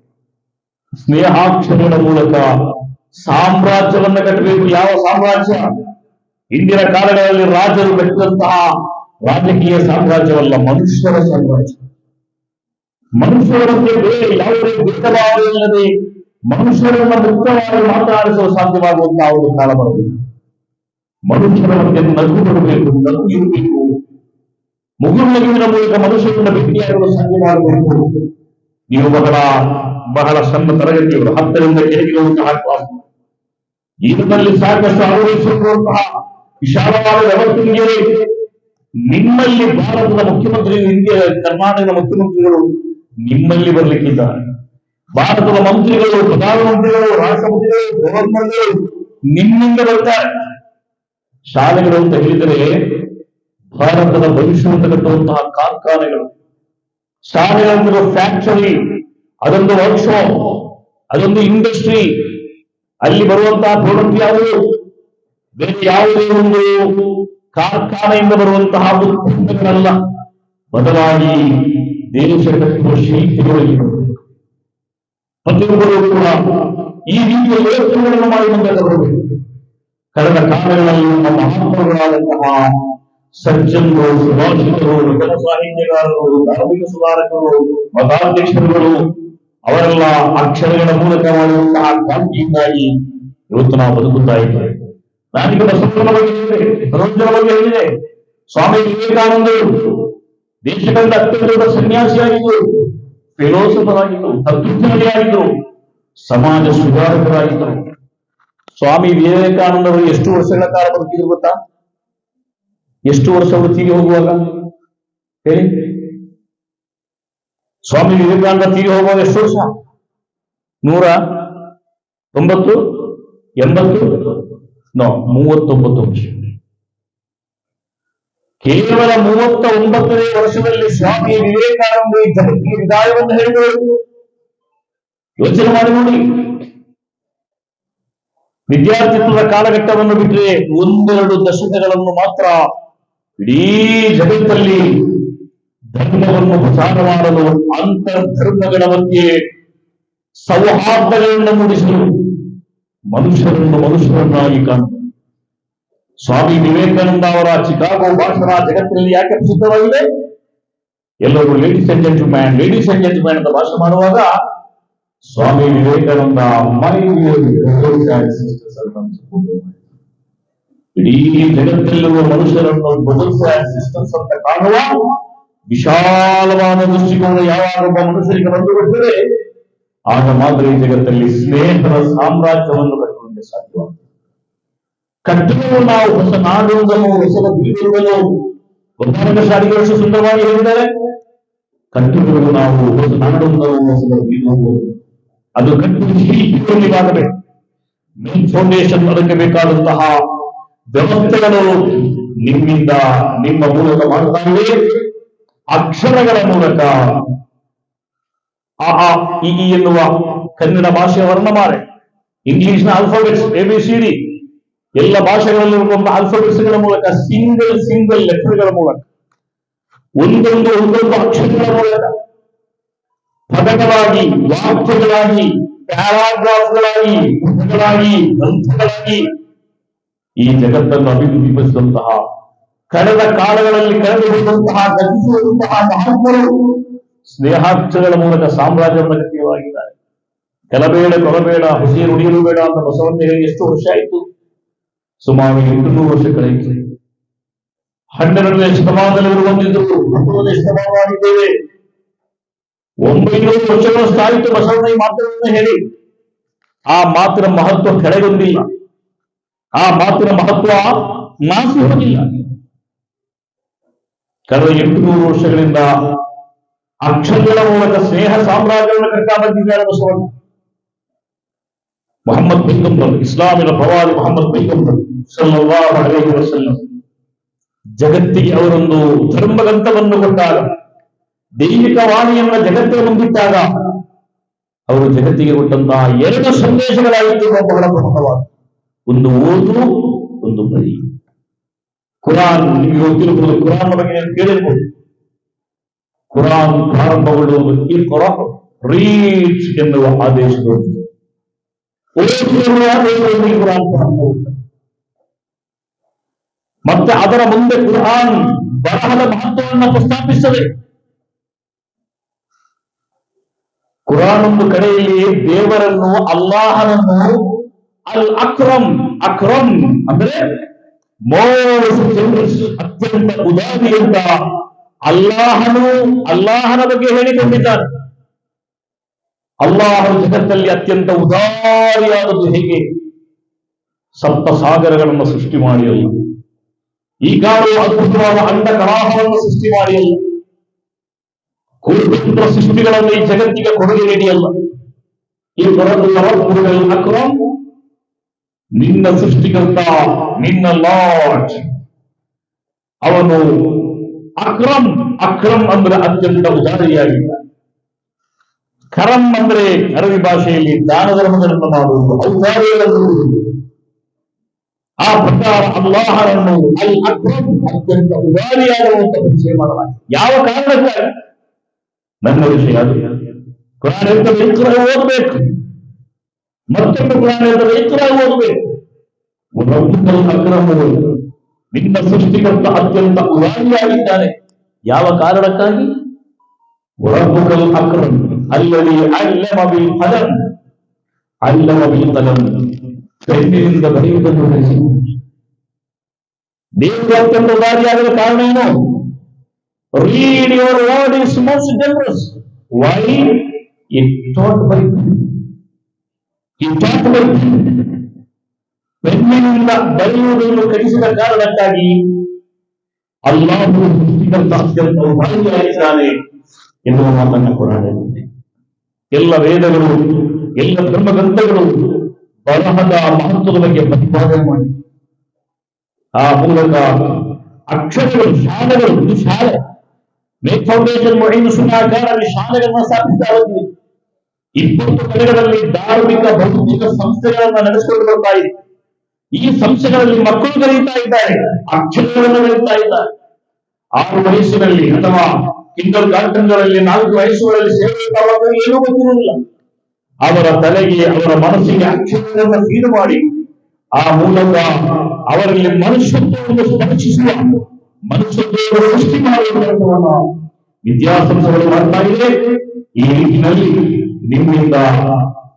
ಸ್ನೇಹಾಕ್ಷರಗಳ ಮೂಲಕ ಸಾಮ್ರಾಜ್ಯವನ್ನು ಕಟ್ಟಬೇಕು. ಯಾವ ಸಾಮ್ರಾಜ್ಯ? ಇಂದಿನ ಕಾಲಗಳಲ್ಲಿ ರಾಜರು ಕಟ್ಟಿದಂತಹ ರಾಜಕೀಯ ಸಾಮ್ರಾಜ್ಯವಲ್ಲ, ಮನುಷ್ಯರ ಸಾಮ್ರಾಜ್ಯ. ಮನುಷ್ಯರ ಬಗ್ಗೆ ಬೇರೆ ಯಾವುದೇ ಭೇದಭಾವವಿಲ್ಲದೆ ಮನುಷ್ಯರನ್ನು ಮುಕ್ತವಾಗಿ ಮಾತನಾಡಿಸಲು ಸಾಧ್ಯವಾಗುವಂತಹ ಒಂದು ಕಾಲ ಬರಬೇಕು. ಮನುಷ್ಯರ ಬಗ್ಗೆ ನಗು ಬರಬೇಕು, ನಗು ಇರಬೇಕು. ಮುಗುಳ್ನಗುವಿನ ಮೂಲಕ ಮನುಷ್ಯರನ್ನು ಭೇಟಿಯಾಗಲು ಸಾಧ್ಯವಾಗಬೇಕು. ನೀವು ಬಹಳ ಸಣ್ಣ ತರಗತಿಗಳು, 10ರಿಂದ ಕೆಳಗಿರುವಂತಹ ಕ್ಲಾಸ್, ಇದರಲ್ಲಿ ಸಾಕಷ್ಟು ಅಳವಡಿಸಿರುವಂತಹ ವಿಶಾಲವಾದ ವ್ಯವಸ್ಥೆಗೆ ನಿಮ್ಮಲ್ಲಿ ಭಾರತದ ಮುಖ್ಯಮಂತ್ರಿಗಳು, ಇಂಡಿಯಾ ಕರ್ನಾಟಕದ ಮುಖ್ಯಮಂತ್ರಿಗಳು ನಿಮ್ಮಲ್ಲಿ ಬರಲಿಕ್ಕಿದ್ದಾರೆ. ಭಾರತದ ಮಂತ್ರಿಗಳು, ಪ್ರಧಾನಮಂತ್ರಿಗಳು, ರಾಷ್ಟ್ರಪತಿಗಳು, ಗವರ್ನರ್ಗಳು ನಿಮ್ಮಿಂದ ಬರ್ತಾರೆ. ಶಾಲೆಗಳು ಅಂತ ಹೇಳಿದರೆ ಭಾರತದ ಭವಿಷ್ಯವನ್ನು ಕಟ್ಟುವಂತಹ ಕಾರ್ಖಾನೆಗಳು, ಶಾಲೆಗಳಂದ್ರೆ ಫ್ಯಾಕ್ಟರಿ, ಅದೊಂದು ವರ್ಕ್ಶಾಪ್, ಅದೊಂದು ಇಂಡಸ್ಟ್ರಿ. ಅಲ್ಲಿ ಬರುವಂತಹ ಪ್ರಾಡಕ್ಟ್ ಯಾವುದು? ಬೇರೆ ಯಾವುದೇ ಒಂದು ಕಾರ್ಖಾನೆಯಿಂದ ಬರುವಂತಹ ಉತ್ಪನ್ನಗಳಲ್ಲ, ಬದಲಾಗಿ ದೇಶ ಕಟ್ಟುವ ಶಿಲ್ಪಿಗಳು ಬರಬೇಕು. ಪ್ರತಿಯೊಬ್ಬರು ಕೂಡ ಈ ರೀತಿಯ ಯೋಚನೆಗಳನ್ನು ಮಾಡಿ ಮುಂದೆ ಬರಬೇಕು. ಕಳೆದ ಕಾಲಗಳಲ್ಲಿ ನಮ್ಮ ಮಹಾತ್ಮಗಳಾದಂತಹ ಸಜ್ಜನರು, ಸುಭಾಷಿತರು, ನಗರ ಸಾಹಿತ್ಯಗಾರರು, ಧಾರ್ಮಿಕ ಸುಧಾರಕರು, ಮತಾಧ್ಯಕ್ಷರುಗಳು ಅವರೆಲ್ಲ ಅಕ್ಷರಗಳ ಮೂಲಕ ಮಾಡುವಂತಹ ಕ್ರಾಂತಿಯಿಂದಾಗಿ ಇವತ್ತು ನಾವು ಬದುಕುತ್ತಾ ಇದ್ದೇವೆ. ನಾನೀಗ ಬಸವಣ್ಣನ ಬಗ್ಗೆ ಹೇಳಿದೆ, ಬಸವಣ್ಣನ ಬಗ್ಗೆ ಹೇಳಿದೆ. ಸ್ವಾಮಿ ವಿವೇಕಾನಂದರು ದೇಶಗಳಿಂದ ಅತ್ಯಂತ ದೊಡ್ಡ ಸನ್ಯಾಸಿಯಾಗಿದ್ದರು, ಫಿಲೋಸಫರ್ ಆಗಿದ್ದರು, ತತ್ವಜ್ಞಾನಿಯಾಗಿದ್ದರು, ಸಮಾಜ ಸುಧಾರಕರಾಗಿದ್ದರು. ಸ್ವಾಮಿ ವಿವೇಕಾನಂದರು ಎಷ್ಟು ವರ್ಷಗಳ ಕಾಲ ಬದುಕಿದ್ರು ಗೊತ್ತಾ? ಎಷ್ಟು ವರ್ಷ ತೀರಿ ಹೋಗುವಾಗ ಹೇಳಿ? ಸ್ವಾಮಿ ವಿವೇಕಾನಂದ ತೀರಿ ಹೋಗುವಾಗ ಎಷ್ಟು ವರ್ಷ? 190, 80? ನೋ, 39 ವರ್ಷ. ಕೇವಲ 39ನೇ ವರ್ಷದಲ್ಲಿ ಸ್ವಾಮಿ ವಿವೇಕಾನಂದ ಈ ಜಗತ್ತಿಗೆ ವಿದಾಯವನ್ನು ಹೇಳಿದರು. ಯೋಚನೆ ಮಾಡಿ ನೋಡಿ. ವಿದ್ಯಾರ್ಥಿತ್ವದ ಕಾಲಘಟ್ಟವನ್ನು ಬಿಟ್ಟರೆ 1-2 ದಶಕಗಳನ್ನು ಮಾತ್ರ ಇಡೀ ಜಗತ್ತಲ್ಲಿ ಧರ್ಮವನ್ನು ಪ್ರಚಾರ ಮಾಡಲು, ಅಂತರ್ಧರ್ಮಗಳ ಮಧ್ಯೆ ಸೌಹಾರ್ದಗಳನ್ನು ಮೂಡಿಸಲು, ಮನುಷ್ಯರನ್ನಾಗಿ ಕಾಣುವುದು. ಸ್ವಾಮಿ ವಿವೇಕಾನಂದ ಅವರ ಚಿಕಾಗೋ ಭಾಷಣ ಜಗತ್ತಿನಲ್ಲಿ ಯಾಕೆ ಪ್ರಸಿದ್ಧವಾಗಿದೆ? ಎಲ್ಲರೂ ladies and gentleman, ladies and gentleman ಅಂತ ಭಾಷಣ ಮಾಡುವಾಗ ಸ್ವಾಮಿ ವಿವೇಕಾನಂದ ಇಡೀ ಜಗತ್ತಲ್ಲಿರುವ ಮನುಷ್ಯರನ್ನು ಬ್ರದರ್ಸ್ ಅಂಡ್ ಸಿಸ್ಟರ್ಸ್ ಅಂತ ಕಾಣುವ ವಿಶಾಲವಾದ ದೃಷ್ಟಿಕೋನ ಯಾವಾಗ ಒಬ್ಬ ಮನುಷ್ಯರಿಗೆ ಬಂದುಬಿಡ್ತದೆ, ಆಗ ಮಾತ್ರ ಈ ಜಗತ್ತಲ್ಲಿ ಸ್ನೇಹದ ಸಾಮ್ರಾಜ್ಯವನ್ನು ಕಟ್ಟುವಂತೆ ಸಾಧ್ಯವಾಗ್ತದೆ. ಕಟ್ಟುವ ನಾವು ಹೊಸ ನಾಡೊಂದನ್ನು, ಹೊಸ ಬೀಡುವುದನ್ನು ಒಬ್ಬ ಶಾಲೆಗಳು ಸುಂದರವಾಗಿ ಹೇಳಿದ್ದಾರೆ. ಕಟ್ಟುವುದು ನಾವು ಹೊಸ ನಾಡೊಂದನ್ನು, ಹೊಸ ಬೀಡುವುದು, ಅದು ಕಟ್ಟುವುದಾಗಬೇಕು. ಮೇನ್ ಫೌಂಡೇಶನ್, ಅದಕ್ಕೆ ಬೇಕಾದಂತಹ ವ್ಯವಸ್ಥೆಗಳು ನಿಮ್ಮಿಂದ, ನಿಮ್ಮ ಮೂಲಕ ಮಾಡ್ತಾ ಇವೆ. ಅಕ್ಷರಗಳ ಮೂಲಕ ಇ ಎನ್ನುವ ಕನ್ನಡ ಭಾಷೆಯ ವರ್ಣಮಾಲೆ, ಇಂಗ್ಲಿಷ್ನ ಆಲ್ಫಾಬೆಟ್ಸ್ ABCD, ಎಲ್ಲ ಭಾಷೆಗಳಲ್ಲಿರುವಂತಹ ಆಲ್ಫಾಬೆಟ್ಸ್ಗಳ ಮೂಲಕ, ಸಿಂಗಲ್ ಲೆಟರ್ಗಳ ಮೂಲಕ, ಒಂದೊಂದು ಅಕ್ಷರಗಳ ಮೂಲಕ, ಪದಗಳಾಗಿ, ವಾಕ್ಯಗಳಾಗಿ, ಪ್ಯಾರಾಗ್ರಾಫ್ಗಳಾಗಿ, ಪುಟಗಳಾಗಿ, ಗ್ರಂಥಗಳಾಗಿ ಈ ಜಗತ್ತನ್ನು ಅಭಿವೃದ್ಧಿಪಡಿಸಿದಂತಹ, ಕಳೆದ ಕಾಲಗಳಲ್ಲಿ ಕಳೆದು ಹೋದಂತಹ, ಗತಿಸುವಂತಹ ಮಹಾತ್ಮರು ಸ್ನೇಹಾಕ್ಷರಗಳ ಮೂಲಕ ಸಾಮ್ರಾಜ್ಯವನ್ನು ಕಟ್ಟಿವಾಗಿದ್ದಾರೆ. ಕೆಲಬೇಡ ಕೊಲಬೇಡ, ಹುಸಿ ನುಡಿಯಲು ಬೇಡ ಅಂತ ಬಸವಣ್ಣ ಹೇಳಿ ಎಷ್ಟು ವರ್ಷ ಆಯಿತು? ಸುಮಾರು 800 ವರ್ಷ ಕಳೆಯಿತು. 12ನೇ ಶತಮಾನದಲ್ಲಿ ಇವರು ಬಂದಿದ್ದರು, 19ನೇ ಶತಮಾನ ಆಗಿದ್ದೇವೆ. 900 ವರ್ಷಗಳಷ್ಟು ಆಯಿತು ಬಸವಣ್ಣ ಈ ಮಾತುಗಳನ್ನು ಹೇಳಿ. ಆ ಮಾತಿನ ಮಹತ್ವ ಕೆಳಗೊಂಡಿಲ್ಲ, ಆ ಮಾತಿನ ಮಹತ್ವ ಮಾಸಿ ಹೋಗಿಲ್ಲ. ಕಳೆದ 800 ವರ್ಷಗಳಿಂದ ಅಕ್ಷರಗಳ ಮೂಲಕ ಸ್ನೇಹ ಸಾಮ್ರಾಜ್ಯವನ್ನು ಕಟ್ತಾ ಬಂದಿದ್ದಾರೆ ಬಸವಣ್ಣ. ಮೊಹಮ್ಮದ್ ಪೈಗಂಬರ್, ಇಸ್ಲಾಮಿನ ಪ್ರವಾದಿ ಮೊಹಮ್ಮದ್ ಪೈಗಂಬರ್ ಸಲ್ಲಲ್ಲಾಹು ಅಲೈಹಿ ವಸಲ್ಲಂ ಜಗತ್ತಿಗೆ ಅವರೊಂದು ಧರ್ಮಗ್ರಂಥವನ್ನು ಕೊಟ್ಟಾಗ, ದೈವಿಕ ವಾಣಿಯನ್ನ ಜಗತ್ತಿಗೆ ಮುಂದಿಟ್ಟಾಗ, ಅವರು ಜಗತ್ತಿಗೆ ಕೊಟ್ಟಂತಹ 2 ಸಂದೇಶಗಳಾಗಿತ್ತು ಬಹಳ ಪ್ರಮುಖವಾದ. ಒಂದು ಓದು, ಒಂದು ಬರಿ. ಕುರಾನ್ ನಿಮಗೆ ಗೊತ್ತಿರಬಹುದು, ಕುರಾನ್ ಬಗ್ಗೆ ನೀವು ಕೇಳಿರ್ಬೋದು. ಕುರಾನ್ ಪ್ರಾರಂಭಗೊಳ್ಳುವುದು ಇಕ್ರಾ, ರೀಡ್ ಎನ್ನುವ ಆದೇಶದೊಂದಿಗೆ. ಕುರಾನ್ ಪ್ರಾರಂಭಗೊಳ್ಳುತ್ತದೆ. ಮತ್ತೆ ಅದರ ಮುಂದೆ ಕುರಾನ್ ಬರಹದ ಮಹತ್ವವನ್ನು ಪ್ರಸ್ತಾಪಿಸುತ್ತದೆ. ಕುರಾನ್ ಒಂದು ಕಡೆಯಲ್ಲಿ ದೇವರನ್ನು, ಅಲ್ಲಾಹನನ್ನು ಅಲ್ ಅಕ್ರಮ್, ಅಕ್ರಮ್ ಅಂದ್ರೆ ಅತ್ಯಂತ ಉದಾರಿಯಿಂದ ಅಲ್ಲಾಹನ ಬಗ್ಗೆ ಹೇಳಿಕೊಂಡಿದ್ದಾರೆ. ಅಲ್ಲಾಹನು ಜಗತ್ತಲ್ಲಿ ಅತ್ಯಂತ ಉದಾರಿಯಾದದ್ದು ಹೇಗೆ? ಸಪ್ತ ಸಾಗರಗಳನ್ನು ಸೃಷ್ಟಿ ಮಾಡಿಯಲ್ಲ, ಈಗಾಗಲೂ ಅದ್ಭುತವಾದ ಅಂಡ ಕಲಾಪವನ್ನು ಸೃಷ್ಟಿ ಮಾಡಿಯಲ್ಲ, ಕೋಟ್ಯಂತರ ಸೃಷ್ಟಿಗಳನ್ನು ಈ ಜಗತ್ತಿಗೆ ಕೊಡುಗೆ ನೀಡಿಯಲ್ಲ. ಈ ಅಕ್ರಮ್, ನಿನ್ನ ಸೃಷ್ಟಿಕರ್ತ, ನಿನ್ನ ಲಾರ್ಡ್ ಅವನು ಅಕ್ರಮ್. ಅಕ್ರಮ್ ಅಂದ್ರೆ ಅತ್ಯಂತ ಉದಾರಿಯಾಗಿದ್ದ. ಕರಂ ಅಂದ್ರೆ ಅರಬಿ ಭಾಷೆಯಲ್ಲಿ ದಾನ ಧರ್ಮಗಳನ್ನು ಮಾಡುವುದು, ಔದಾರ್ಯಗಳನ್ನು. ಆ ಪ್ರಕಾರ ಅಲ್ಲಾಹರನ್ನು ಅಲ್ ಅಕ್ರಮ್, ಅತ್ಯಂತ ಉದಾರಿಯಾಗಿರುವಂತ ಪರಿಚಯ ಮಾಡಲಾಗಿದೆ. ಯಾವ ಕಾರಣಕ್ಕಾಗಿ? ನನ್ನ ವಿಷಯ ಅದು. ಕುರಾನ್ ಇರ್ತದೆ, ಇಕ್ರಾ ಓದಬೇಕು. ಮತ್ತೊಂದು ಕುರಾನ್ ಇರ್ತದೆ, ಇಕ್ರಾ ಓದಬೇಕು. ಅಕ್ರಮ, ನಿನ್ನ ಸೃಷ್ಟಿಕರ್ತ ಅತ್ಯಂತ ಉದಾರಿಯಾಗಿದ್ದಾನೆ. ಯಾವ ಕಾರಣಕ್ಕಾಗಿ? ರಬ್ಬುಕಲ್ ಅಕ್ರಮ್ ಅಲ್ಲದಿ ಅಲ್ಲಮ ಬಿಲ್ ಕಲಂ, ಅಲ್ಲಮ ಬಿಲ್ ಕಲಂ, ಪೆನ್ನಿನಿಂದ ಬರೆಯುವುದನ್ನು ಕಲಿಸಿದ ದೇವರು ಅತ್ಯಂತ ಉದಾರಿಯಾಗದ ಕಾರಣ ಏನು? Read your Lord is most generous. Why? It taught by pen. ಪೆನ್ನಿನಿಂದ ಬರೆಯುವುದನ್ನು ಕಲಿಸಿದ ಕಾರಣಕ್ಕಾಗಿ ಅಲ್ಲಾಹು ಸೃಷ್ಟಿಕರ್ತ ಅತ್ಯಂತ ಉದಾರಿಯಾಗಿದ್ದಾನೆ ಎನ್ನುವ ಮಾತನ್ನ ಕುರಾನ್ ಹೇಳುತ್ತದೆ. ಎಲ್ಲ ವೇದಗಳು, ಎಲ್ಲ ಧರ್ಮಗ್ರಂಥಗಳು ಬರಹದ ಮಹತ್ವದ ಬಗ್ಗೆ ಪ್ರತಿಪಾದನೆ ಮಾಡಿ, ಆ ಮೂಲಕ ಅಕ್ಷರಗಳು, ಶಾಲೆಗಳು, ಇದು ಶಾಲೆ, ಮೇಕ್ ಫೌಂಡೇಶನ್ ಮೊಯಿನ್ ಸುನ್ನಾಕಾರದಲ್ಲಿ ಶಾಲೆಗಳನ್ನ ಸ್ಥಾಪಿಸ್ತಾ ಹೋದ್ವಿ. 20 ಕಡೆಗಳಲ್ಲಿ ಧಾರ್ಮಿಕ ಭೌತಿಕ ಸಂಸ್ಥೆಗಳನ್ನ ನಡೆಸಿಕೊಂಡು ಬರ್ತಾ ಇದೆ. ಈ ಸಂಸ್ಥೆಗಳಲ್ಲಿ ಮಕ್ಕಳು ಕಲಿತಾ ಇದ್ದಾರೆ, ಅಕ್ಷರಗಳನ್ನು ಕಲಿತಾ ಇದ್ದಾರೆ. 6 ವಯಸ್ಸಿನಲ್ಲಿ ಅಥವಾ ಕಿಂಡರ್ ಗಾರ್ಡನ್ಗಳಲ್ಲಿ 4 ವಯಸ್ಸುಗಳಲ್ಲಿ ಸೇರಿರುವಾಗ ಏನೂ ಗೊತ್ತಿರುವುದಿಲ್ಲ. ಅವರ ತಲೆಗೆ, ಅವರ ಮನಸ್ಸಿಗೆ ಅಕ್ಷರಗಳನ್ನು ಫೀಡ್ ಮಾಡಿ, ಆ ಮೂಲಕ ಅವರಲ್ಲಿ ಮನುಷ್ಯತ್ವವನ್ನು ಸ್ಪರ್ಶಿಸುವ, ಮನುಷ್ಯತ್ವವನ್ನು ಸೃಷ್ಟಿ ಮಾಡುವ ಕೆಲಸವನ್ನು ವಿದ್ಯಾಸಂಸ್ಥೆಗಳು ಮಾಡ್ತಾ ಇದೆ. ಈ ನಿಟ್ಟಿನಲ್ಲಿ ನಿಮ್ಮಿಂದ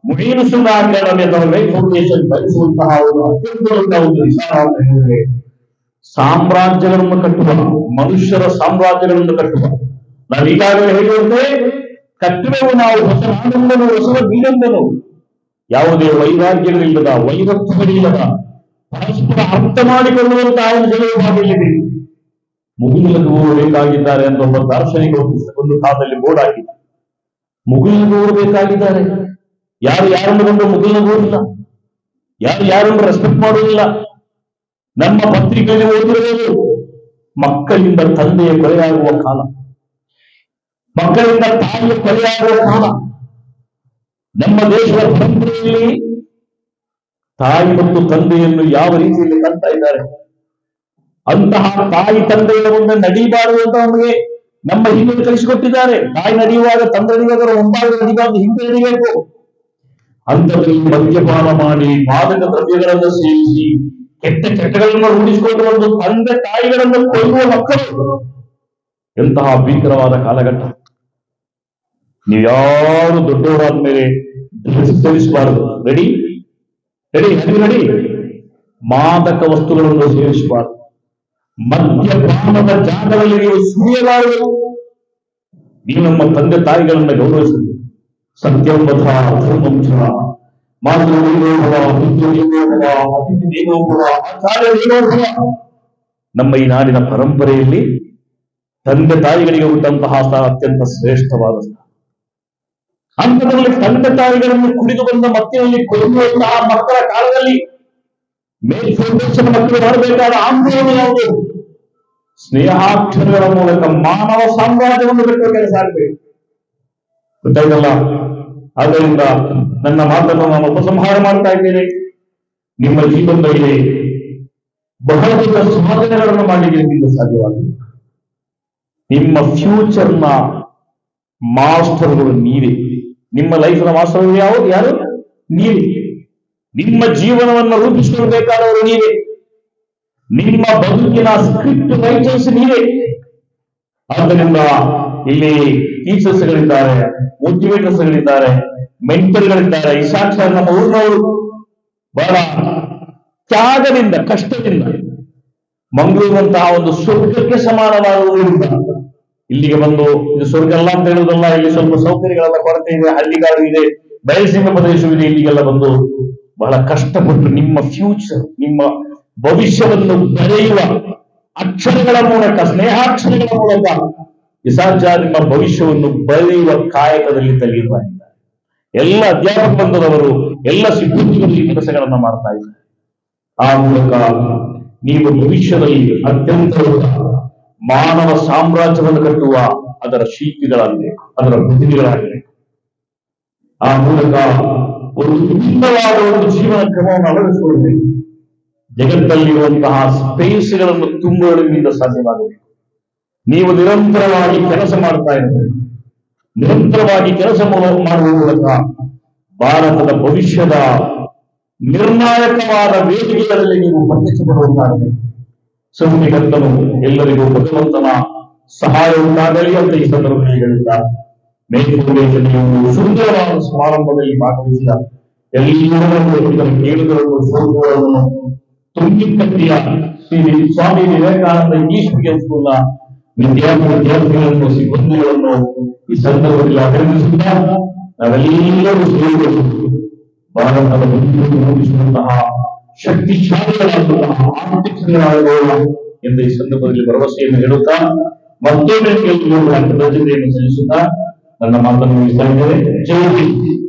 ಮೊಯಿನ್ ಸುನ್ನಾ ಅಕಾಡೆಮಿ ಅಥವಾ ಮೇಕ್ ಫೌಂಡೇಶನ್ ಬಯಸುವಂತಹ ಒಂದು ಅತ್ಯಂತ ದೊಡ್ಡ ಒಂದು ವಿಚಾರವನ್ನು ಹೇಳಿದರೆ, ಸಾಮ್ರಾಜ್ಯಗಳನ್ನು ಕಟ್ಟುವ, ಮನುಷ್ಯರ ಸಾಮ್ರಾಜ್ಯಗಳನ್ನು ಕಟ್ಟುವ. ನಾವು ಈಗಾಗಲೇ ಹೇಳುವಂತೆ ಕಟ್ಟುವೆವು ನಾವು ಹೊಸ ನಾಡೊಂದನು, ಹೊಸ ಬೀಡೊಂದನು. ಯಾವುದೇ ವೈರಾಗ್ಯಗಳಿಲ್ಲದ, ವೈರತ್ವಗಳಿಲ್ಲದ, ಪರಸ್ಪರ ಅರ್ಥ ಮಾಡಿಕೊಳ್ಳುವಂತಹ ಒಂದು ಜಗತ್ತಿದೆ. ಮುಗಿಲುಗೂರು ಬೇಕಾಗಿದ್ದಾರೆ ಅಂತ ಒಬ್ಬ ದಾರ್ಶನಿಕ ಒಂದು ಕಾಲದಲ್ಲಿ ಬೋರ್ಡ್ ಹಾಕಿದ. ಮುಗಿಲುಗೂರು ಬೇಕಾಗಿದ್ದಾರೆ. ಯಾರು ಯಾರನ್ನು ಬಂದು ಮುಗಿಲುಗೂರಿಲ್ಲ, ಯಾರು ಯಾರನ್ನು ರೆಸ್ಪೆಕ್ಟ್ ಮಾಡುವುದಿಲ್ಲ. ನಮ್ಮ ಪತ್ರಿಕೆಯಲ್ಲಿ ಓದಿರುವುದು ಮಕ್ಕಳಿಂದ ತಂದೆಯ ಕೊಲೆಯಾಗುವ ಕಾಲ, ಮಕ್ಕಳಿಂದ ತಾಯಿಯ ಕೊಲೆಯಾಗುವ ಕಾಲ. ನಮ್ಮ ದೇಶದ ಪರಂಪರೆಯಲ್ಲಿ ತಾಯಿ ಮತ್ತು ತಂದೆಯನ್ನು ಯಾವ ರೀತಿಯಲ್ಲಿ ಕಾಣ್ತಾ ಇದ್ದಾರೆ. ಅಂತಹ ತಾಯಿ ತಂದೆಯ ಮುಂದೆ ನಡೀಬಾರದು ಅಂತ ನಮಗೆ ನಮ್ಮ ಹಿರಿಯರು ಕಲಿಸಿಕೊಟ್ಟಿದ್ದಾರೆ. ತಾಯಿ ನಡೆಯುವಾಗ ತಂದೆ ನಡೆಯುವಾಗ ಮುಂಭಾಗ ನಡಿಬಾರದು, ಹಿಂದೆ ನಡಿಬೇಕು. ಅಂಥದ್ರಲ್ಲಿ ಮದ್ಯಪಾನ ಮಾಡಿ ಮಾದಕ ದ್ರವ್ಯಗಳನ್ನು ಸೇವಿಸಿ ಕೆಟ್ಟ ಚಟಗಳನ್ನು ರೂಢಿಸಿಕೊಂಡು ಬಂದು ತಂದೆ ತಾಯಿಗಳನ್ನು ಕೊಲ್ಲುವ ಮಕ್ಕಳು. ಎಂತಹ ಭೀಕರವಾದ ಕಾಲಘಟ್ಟ. ನೀವು ಯಾರು ದೊಡ್ಡವರಾದ ಮೇಲೆ ಸೇವಿಸಬಾರದು. ರೆಡಿ ರೆಡಿ ರೆಡಿ ಮಾದಕ ವಸ್ತುಗಳನ್ನು ಸೇವಿಸಬಾರದು. ಮದ್ಯಪಾನದ ಜಾಗದಲ್ಲಿ ನೀವು ಸುರಿಯಬಾರದು. ನೀವು ನಮ್ಮ ತಂದೆ ತಾಯಿಗಳನ್ನು ಗೌರವಿಸಬೇಕು. ಸತ್ಯಂಬಥ ಧರ್ಮಂಚ ಮಾತೃ ಆಚಾರ್ಯ ನಮ್ಮ ಈ ನಾಡಿನ ಪರಂಪರೆಯಲ್ಲಿ ತಂದೆ ತಾಯಿಗಳಿಗೆ ಹುಟ್ಟಂತಹ ಸ್ಥಾನ ಅತ್ಯಂತ ಶ್ರೇಷ್ಠವಾದ ಸ್ಥಾನ. ಅಂಥದ್ರಲ್ಲಿ ತಂದೆ ತಾಯಿಗಳನ್ನು ಕುಡಿದು ಬಂದ ಮಕ್ಕಳಲ್ಲಿ ಕೊಲ್ಲುವಂತಹ ಮಕ್ಕಳ ಕಾಲದಲ್ಲಿ ಮೇಲ್ಫೌಂಡೇಶನ್ ಮಕ್ಕಳು ಮಾಡಬೇಕಾದ ಆಂದೋಲನ ಯಾವುದು? ಸ್ನೇಹಾಕ್ಷರಗಳ ಮೂಲಕ ಮಾನವ ಸಾಮ್ರಾಜ್ಯವನ್ನು ಕಟ್ಟುವ ಕೆಲಸ ಆಗಬೇಕು. ಗೊತ್ತಾಯ್ತಲ್ಲ? ಆದ್ದರಿಂದ ನನ್ನ ಮಾತನ್ನು ನಾನು ಉಪಸಂಹಾರ ಮಾಡ್ತಾ ಇದ್ದೇನೆ. ನಿಮ್ಮ ಜೀವನದಲ್ಲಿ ಬಹಳ ದೊಡ್ಡ ಸಾಧನೆಗಳನ್ನು ಮಾಡಲಿಕ್ಕೆ ಸಾಧ್ಯವಾಗಿದೆ. ನಿಮ್ಮ ಫ್ಯೂಚರ್ನ ಮಾಸ್ಟರ್ಗಳು ನೀವೇ. ನಿಮ್ಮ ಲೈಫ್ನ ಮಾಸ್ಟರ್ ಯಾರು? ನೀವೇ. ನಿಮ್ಮ ಜೀವನವನ್ನು ರೂಪಿಸಿಕೊಳ್ಳಬೇಕಾದವರು ನೀವೇ. ನಿಮ್ಮ ಬದುಕಿನ ಸ್ಕ್ರಿಪ್ಟ್ ರೈಟರ್ಸ್ ನೀವೇ. ಆದ್ದರಿಂದ ಇಲ್ಲಿ ಟೀಚರ್ಸ್ಗಳಿದ್ದಾರೆ, ಮೋಟಿವೇಟರ್ಸ್ಗಳಿದ್ದಾರೆ, ಮೆಂಟರ್ಗಳಿದ್ದಾರೆ. ಇಶಾಕ್ ಸರ್ ನಮ್ಮ ಊರಿನವರು ಬಹಳ ತ್ಯಾಗದಿಂದ, ಕಷ್ಟದಿಂದ ಮಂಗಳೂರಂತಹ ಒಂದು ಸ್ವರ್ಗಕ್ಕೆ ಸಮಾನವಾದ ಊರಿಂದ ಇಲ್ಲಿಗೆ ಬಂದು, ಇದು ಸ್ವರ್ಗ ಅಲ್ಲ ಅಂತ ಹೇಳುವುದಲ್ಲ, ಇಲ್ಲಿ ಸ್ವಲ್ಪ ಸೌಕರ್ಯಗಳೆಲ್ಲ ಕೊರತೆ ಇದೆ, ಹಳ್ಳಿಗಾಡು ಇದೆ, ಬಯಲುಸೀಮೆ ಪ್ರದೇಶವಿದೆ, ಇಲ್ಲಿಗೆಲ್ಲ ಬಂದು ಬಹಳ ಕಷ್ಟಪಟ್ಟು ನಿಮ್ಮ ಫ್ಯೂಚರ್, ನಿಮ್ಮ ಭವಿಷ್ಯವನ್ನು ಬರೆಯುವ ಅಕ್ಷರಗಳ ಮೂಲಕ, ಸ್ನೇಹಾಕ್ಷರಗಳ ಮೂಲಕ ಇಸಾಜ ನಿಮ್ಮ ಭವಿಷ್ಯವನ್ನು ಬರೆಯುವ ಕಾಯಕದಲ್ಲಿ ತಲೀರ್ವಾಗಿದ್ದಾರೆ. ಎಲ್ಲ ಅಧ್ಯಾಪಕ ಬಂಧದವರು, ಎಲ್ಲ ಸಿಬ್ಬಂದಿಗಳು ಈ ಕೆಲಸಗಳನ್ನ ಮಾಡ್ತಾ ಇದ್ದಾರೆ. ಆ ಮೂಲಕ ನೀವು ಭವಿಷ್ಯದಲ್ಲಿ ಅತ್ಯಂತ ಮಾನವ ಸಾಮ್ರಾಜ್ಯವನ್ನು ಕಟ್ಟುವ ಅದರ ಶಿಲ್ಪಿಗಳಾಗಬೇಕು, ಅದರ ಪ್ರತಿನಿಧಿಗಳಾಗಬೇಕು. ಆ ಮೂಲಕ ಒಂದು ವಿಭಿನ್ನವಾದ ಒಂದು ಜೀವನ ಕ್ರಮವನ್ನು ಅಳವಡಿಸಿಕೊಳ್ಳಬೇಕು. ಜಗತ್ತಲ್ಲಿರುವಂತಹ ಸ್ಪೇಸ್ಗಳನ್ನು ತುಂಬುವುದು ನಿಮ್ಮಿಂದ ಸಾಧ್ಯವಾಗಬೇಕು. ನೀವು ನಿರಂತರವಾಗಿ ಕೆಲಸ ಮಾಡ್ತಾ ಇರಬೇಕು. ನಿರಂತರವಾಗಿ ಕೆಲಸ ಮಾಡುವ ಮೂಲಕ ಭಾರತದ ಭವಿಷ್ಯದ ನಿರ್ಣಾಯಕವಾದ ವೇದಿಕೆಗಳಲ್ಲಿ ನೀವು ಪ್ರತ್ಯಕ್ಷಪಡುವಂತಾಗಬೇಕು. ಸೃಷ್ಟಿಕರ್ತನು ಎಲ್ಲರಿಗೂ ಭಗವಂತನ ಸಹಾಯ ಉಂಟಾಗಲಿ ಅಂತ ಈ ಸಂದರ್ಭದಲ್ಲಿ ಹೇಳಿದ್ದಾರೆ. ಮೇಲ್ಫೌಂಡೇಶನ್ ಸುಂದರವಾದ ಸಮಾರಂಭದಲ್ಲಿ ಭಾಗವಹಿಸಿದ ಎಲ್ಲರೂ ಕೇಳುಗರನ್ನು, ಸೋದರನ್ನು, ತುಂಬಿಕಟ್ಟಿಯ ಶ್ರೀ ಸ್ವಾಮಿ ವಿವೇಕಾನಂದ ಇಂಗ್ಲಿಷ್ ಮೀಡಿಯಂ ಸ್ಕೂಲ್ನ ವಿದ್ಯಾರ್ಥಿಗಳನ್ನು, ಸಿಬ್ಬಂದಿಗಳನ್ನು ಈ ಸಂದರ್ಭದಲ್ಲಿ ಅಭಿನಂದಿಸುತ್ತಾ ನಾವೆಲ್ಲರೂ ಸೇರಿಕೊಂಡು ಭಾರತದ ಭವಿಷ್ಯವನ್ನು ರೂಪಿಸುವಂತಹ ಶಕ್ತಿಶಾಲಿಗಳಾದಂತಹ ಆರ್ಥಿಕಗಳಾಗೋಣ ಎಂದು ಈ ಸಂದರ್ಭದಲ್ಲಿ ಭರವಸೆಯನ್ನು ಹೇಳುತ್ತಾ ಮತ್ತೊಮ್ಮೆ ಕೃತಜ್ಞತೆಯನ್ನು ಸಲ್ಲಿಸುತ್ತಾ ನನ್ನ ಮಾತನ್ನು ಮುಗಿಸ್ತಾ ಇದ್ದೇನೆ. ಜೈ ಹಿಂದ್.